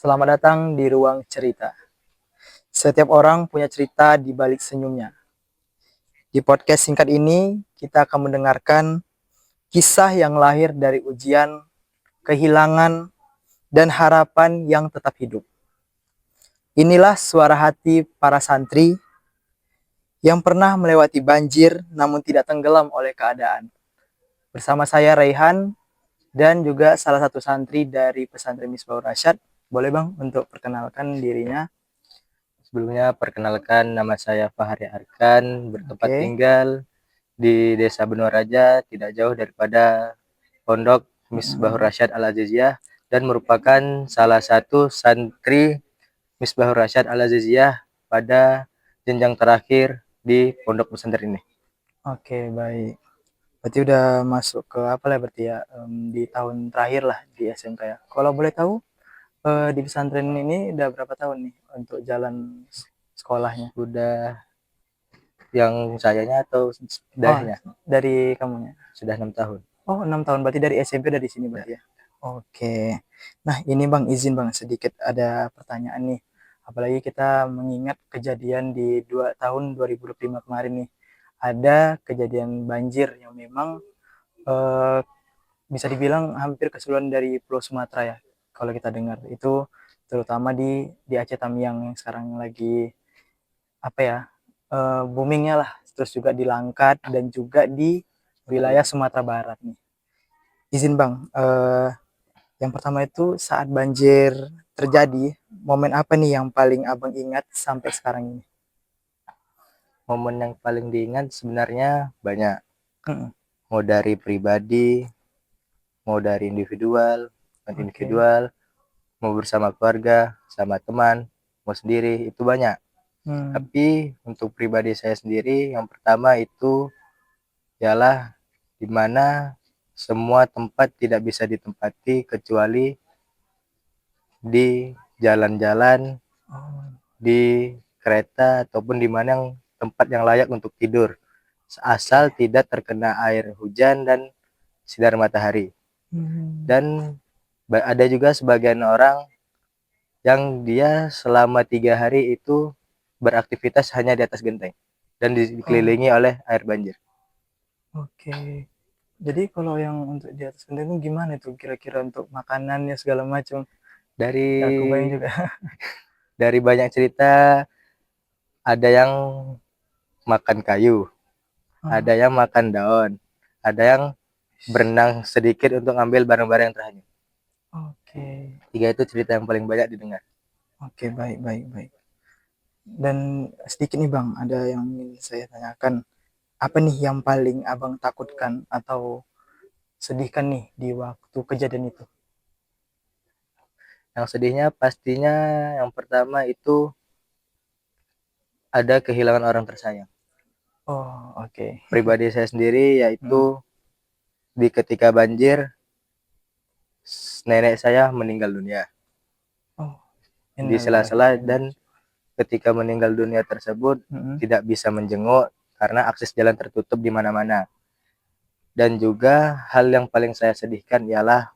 Selamat datang di ruang cerita. Setiap orang punya cerita di balik senyumnya. Di podcast singkat ini, kita akan mendengarkan kisah yang lahir dari ujian, kehilangan, dan harapan yang tetap hidup. Inilah suara hati para santri yang pernah melewati banjir namun tidak tenggelam oleh keadaan. Bersama saya Raihan dan juga salah satu santri dari pesantren Misbahur Rasyad. Boleh Bang untuk perkenalkan dirinya? Sebelumnya perkenalkan, nama saya Fahri Arkan, bertempat Oke. tinggal di Desa Benua Raja, tidak jauh daripada Pondok Misbahur Rasyad Al-Aziziyah, dan merupakan salah satu santri Misbahur Rasyad Al-Aziziyah pada jenjang terakhir di pondok pesantren ini. Oke, baik. Berarti udah masuk ke apa lah berarti ya, di tahun terakhir lah di SMK ya. Kalau boleh tahu, di pesantren ini udah berapa tahun nih untuk jalan sekolahnya? Sudah yang sayanya atau Oh, sudahnya? dari kamunya. Sudah 6 tahun. Oh, 6 tahun. Berarti dari SMP udah di sini Ya. berarti ya. Oke. Nah, ini Bang izin Bang sedikit ada pertanyaan nih. Apalagi kita mengingat kejadian di 2 tahun 2025 kemarin nih. Ada kejadian banjir yang memang eh, bisa dibilang hampir keseluruhan dari Pulau Sumatera ya. Kalau kita dengar itu terutama di Aceh Tamiang yang sekarang lagi apa ya, boomingnya lah. Terus juga di Langkat dan juga di wilayah Sumatera Barat nih. Izin Bang, yang pertama itu saat banjir terjadi, momen apa nih yang paling Abang ingat sampai sekarang ini? Momen yang paling diingat sebenarnya banyak, Mm-mm. mau dari pribadi, mau dari individual, Oke. mau bersama keluarga, sama teman, mau sendiri, itu banyak. Hmm. Tapi untuk pribadi saya sendiri, yang pertama itu ialah di mana semua tempat tidak bisa ditempati kecuali di jalan-jalan, Oh, di kereta, ataupun di mana yang tempat yang layak untuk tidur, asal oke. tidak terkena air hujan dan sinar matahari. Hmm. Dan ada juga sebagian orang yang dia selama 3 hari itu beraktivitas hanya di atas genteng dan Oh, dikelilingi oleh air banjir. oke. Jadi kalau yang untuk di atas genteng itu gimana tuh kira-kira untuk makanannya segala macam? Dari Ya aku bayang juga. dari banyak cerita, ada yang makan kayu, Oh, ada yang makan daun, ada yang berenang sedikit untuk ngambil barang-barang yang terhanyut. oke. Tiga itu cerita yang paling banyak didengar. Oke, baik, baik, baik. Dan sedikit nih Bang, ada yang ingin saya tanyakan. Apa nih yang paling Abang takutkan atau sedihkan nih di waktu kejadian itu? Yang sedihnya pastinya yang pertama itu ada kehilangan orang tersayang. Oh, oke. Pribadi saya sendiri yaitu Hmm. di ketika banjir, nenek saya meninggal dunia Oh, di innalillahi wa sela-sela, inna dan ketika meninggal dunia tersebut ilaihi. tidak bisa menjenguk karena akses jalan tertutup di mana-mana. Dan juga hal yang paling saya sedihkan ialah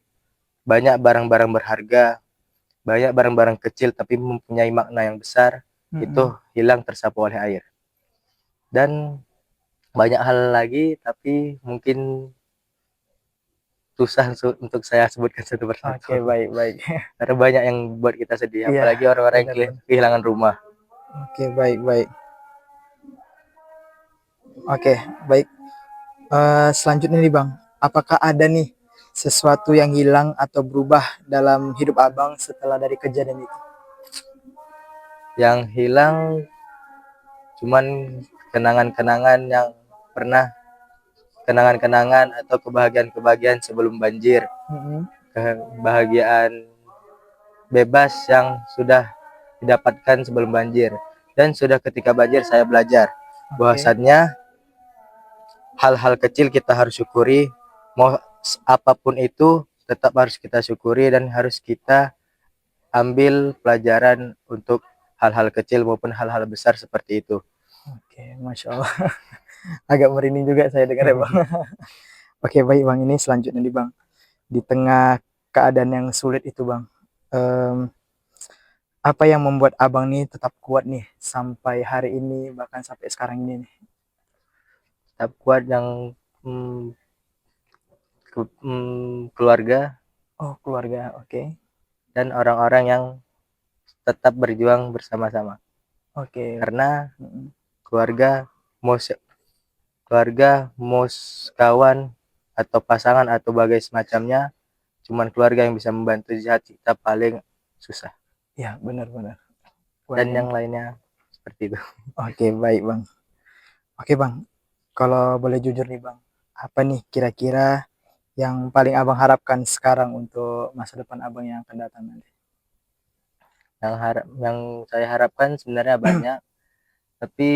banyak barang-barang berharga, banyak barang-barang kecil tapi mempunyai makna yang besar itu hilang tersapu oleh air. Dan banyak hal lagi tapi mungkin susah untuk saya sebutkan satu Oke, persatu. baik, baik. Karena banyak yang buat kita sedih, Iya, apalagi orang-orang yang benar, benar. kehilangan rumah. Oke, baik, baik. Oke, baik. Selanjutnya nih Bang, apakah ada nih sesuatu yang hilang atau berubah dalam hidup Abang setelah dari kejadian itu? Yang hilang cuman kenangan-kenangan yang pernah, kenangan-kenangan atau kebahagiaan-kebahagiaan sebelum banjir, Mm-mm. kebahagiaan bebas yang sudah didapatkan sebelum banjir. Dan sudah ketika banjir saya belajar Oke. bahwasannya hal-hal kecil kita harus syukuri, mau apapun itu tetap harus kita syukuri dan harus kita ambil pelajaran untuk hal-hal kecil maupun hal-hal besar seperti itu. Oke, Masya Allah. Agak merinding juga saya dengar ya Bang. Oke, baik Bang. Ini selanjutnya nih Bang. Di tengah keadaan yang sulit itu Bang. em, Apa yang membuat abang nih tetap kuat nih sampai hari ini bahkan sampai sekarang ini nih? Tetap kuat yang keluarga Oh, keluarga, oke. dan orang-orang yang tetap berjuang bersama-sama. Oke. Karena Mm-mm. keluarga mau mau kawan atau pasangan atau bagai semacamnya, cuman keluarga yang bisa membantu di saat kita paling susah. Ya, benar-benar. Dan Keluarga yang ini. lainnya seperti itu. Oke, baik, Bang. Oke, Bang. Kalau boleh jujur nih, Bang. Apa nih kira-kira yang paling Abang harapkan sekarang untuk masa depan Abang yang akan datang nanti? Yang saya harapkan sebenarnya banyak, tapi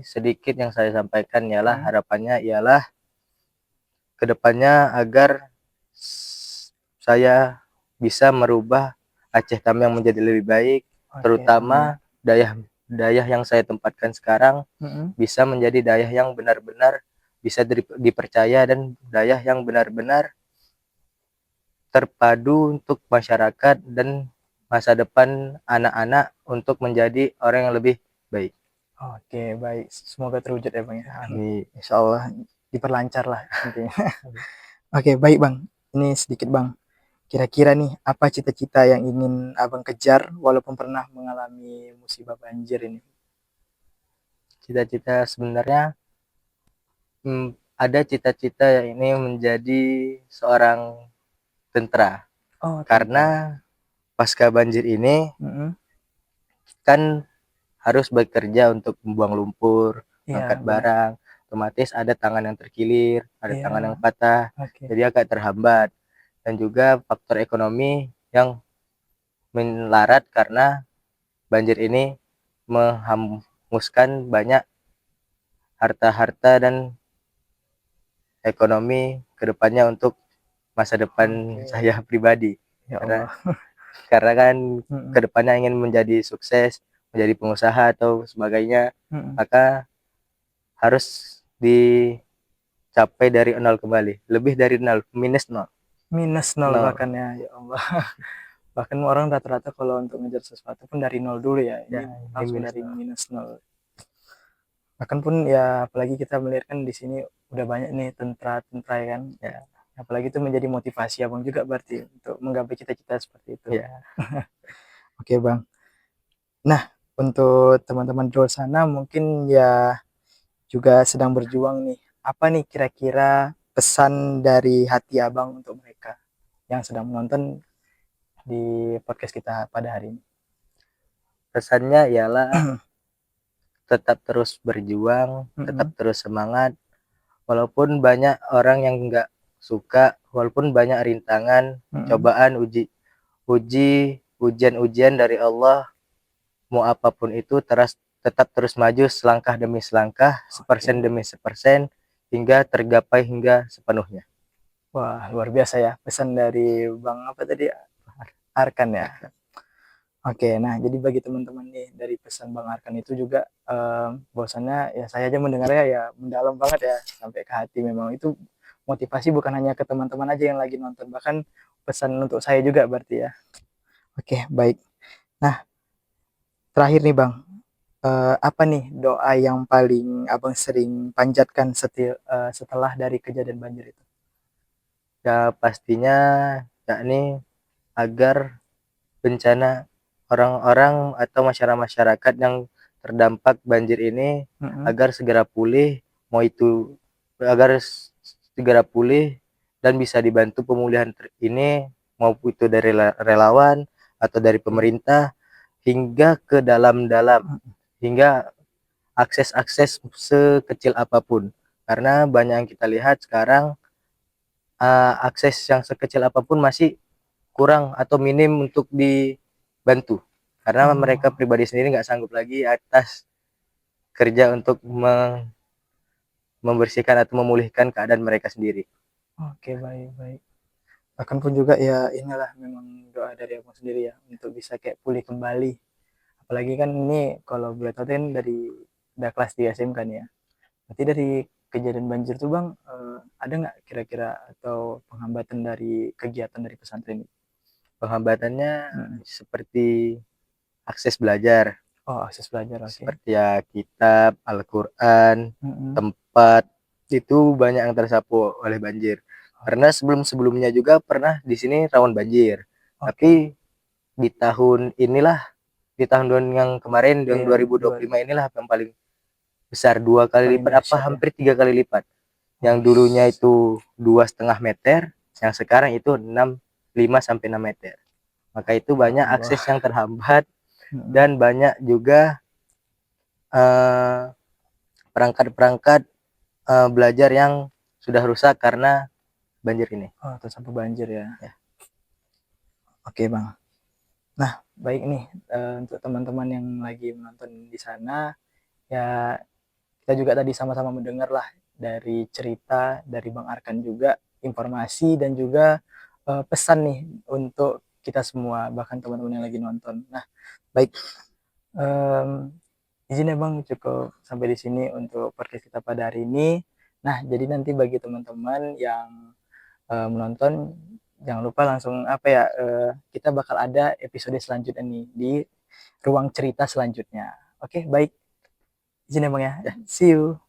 sedikit yang saya sampaikan ialah Hmm. harapannya ialah kedepannya agar saya bisa merubah Aceh Tamiang menjadi lebih baik, Oke, amin. terutama dayah dayah yang saya tempatkan sekarang Mm-mm. bisa menjadi dayah yang benar-benar bisa dipercaya dan dayah yang benar-benar terpadu untuk masyarakat dan masa depan anak-anak untuk menjadi orang yang lebih baik. Oke, baik. Semoga terwujud ya, Bang ya. Amin. Insya Allah diperlancar lah intinya. Oke, baik, Bang. Ini sedikit, Bang. Kira-kira nih, apa cita-cita yang ingin Abang kejar walaupun pernah mengalami musibah banjir ini? Cita-cita sebenarnya ada cita-cita yang ini menjadi seorang tentara Oh, tentara. karena pasca banjir ini Mm-mm. kan harus bekerja untuk membuang lumpur, Iya, angkat benar. barang, otomatis ada tangan yang terkilir, ada tangan yang Iya, patah, oke. jadi agak terhambat. Dan juga faktor ekonomi yang melarat karena banjir ini menghanguskan banyak harta-harta dan ekonomi kedepannya untuk masa depan Oke. saya pribadi. Ya Karena Allah. karena kan Mm-mm. kedepannya ingin menjadi sukses, menjadi pengusaha atau sebagainya, Mm-mm. maka harus dicapai dari nol kembali, lebih dari nol, minus nol. Minus nol Nol. bahkan ya, ya Allah. Bahkan orang rata-rata kalau untuk ngejar sesuatu pun dari nol dulu ya. Ya, Ini ini langsung minus dari nol. minus nol. Bahkan pun ya apalagi kita melihat kan di sini udah banyak nih tentara-tentara ya kan. Ya, Apalagi itu menjadi motivasi abang juga berarti untuk menggapai cita-cita seperti itu. ya. Oke, Bang. Nah, untuk teman-teman di luar sana mungkin ya juga sedang berjuang nih. Apa nih kira-kira pesan dari hati abang untuk mereka yang sedang menonton di podcast kita pada hari ini? Pesannya ialah tetap terus berjuang, tetap Mm-mm. terus semangat, walaupun banyak orang yang nggak suka, walaupun banyak rintangan, Mm-mm. cobaan, ujian-ujian dari Allah, mau apapun itu tetap terus maju selangkah demi selangkah, Oke, sepersen demi baik. sepersen, hingga tergapai hingga sepenuhnya. Wah, luar biasa ya pesan dari Bang apa tadi? Arkan ya. Oke, nah jadi bagi teman-teman nih dari pesan Bang Arkan itu juga bahwasannya ya saya aja mendengarnya ya mendalam banget ya sampai ke hati memang itu motivasi bukan hanya ke teman-teman aja yang lagi nonton bahkan pesan untuk saya juga berarti ya. Oke, baik. Nah, terakhir nih Bang, apa nih doa yang paling Abang sering panjatkan setelah dari kejadian banjir itu? Ya pastinya yakni agar bencana orang-orang atau masyarakat yang terdampak banjir ini Mm-mm. agar segera pulih, mau itu agar segera pulih dan bisa dibantu pemulihan ini maupun itu dari relawan atau dari Oke. pemerintah hingga ke dalam-dalam, Mm-mm. hingga akses-akses sekecil apapun. Karena banyak yang kita lihat sekarang akses yang sekecil apapun masih kurang atau minim untuk dibantu karena mereka Oh, pribadi sendiri nggak sanggup lagi atas kerja untuk membersihkan atau memulihkan keadaan mereka sendiri. oke, baik, baik. Bahkan pun juga ya inilah memang doa dari abang sendiri ya untuk bisa kayak pulih kembali. Apalagi kan ini kalau boleh tahu kan dari udah kelas 3 SM kan ya. Berarti dari kejadian banjir tuh bang ada nggak kira-kira atau penghambatan dari kegiatan dari pesantren ini? Penghambatannya Mm-mm. seperti akses belajar Oh, akses belajar, oke. seperti ya kitab, Al-Quran, Mm-mm. tempat itu banyak yang tersapu oleh banjir. Karena sebelum-sebelumnya juga pernah di sini rawan banjir. Oke. Tapi di tahun inilah, di tahun yang kemarin, yang Iya, 2025 inilah yang paling besar, 2 kali paling lipat apa dahsyat ya. hampir 3 kali lipat. Yang Oh, dulunya itu 2,5 meter, yang sekarang itu 5 sampai 6 meter. Maka itu ya banyak Allah. akses yang terhambat Mm-mm. dan banyak juga eh, perangkat-perangkat belajar yang sudah rusak karena banjir ini. Oh, tersapu banjir ya. Ya. Oke, Bang. Nah, baik nih, untuk teman-teman yang lagi menonton di sana, ya kita juga tadi sama-sama mendengar lah dari cerita dari Bang Arkan juga, informasi dan juga pesan nih untuk kita semua, bahkan teman-teman yang lagi nonton. Nah, baik, em, izin ya Bang, cukup sampai di sini untuk podcast kita pada hari ini. Nah, jadi nanti bagi teman-teman yang menonton, jangan lupa langsung apa ya, kita bakal ada episode selanjutnya nih di ruang cerita selanjutnya. Oke, baik. Izin ya Bang ya. Ya. See you.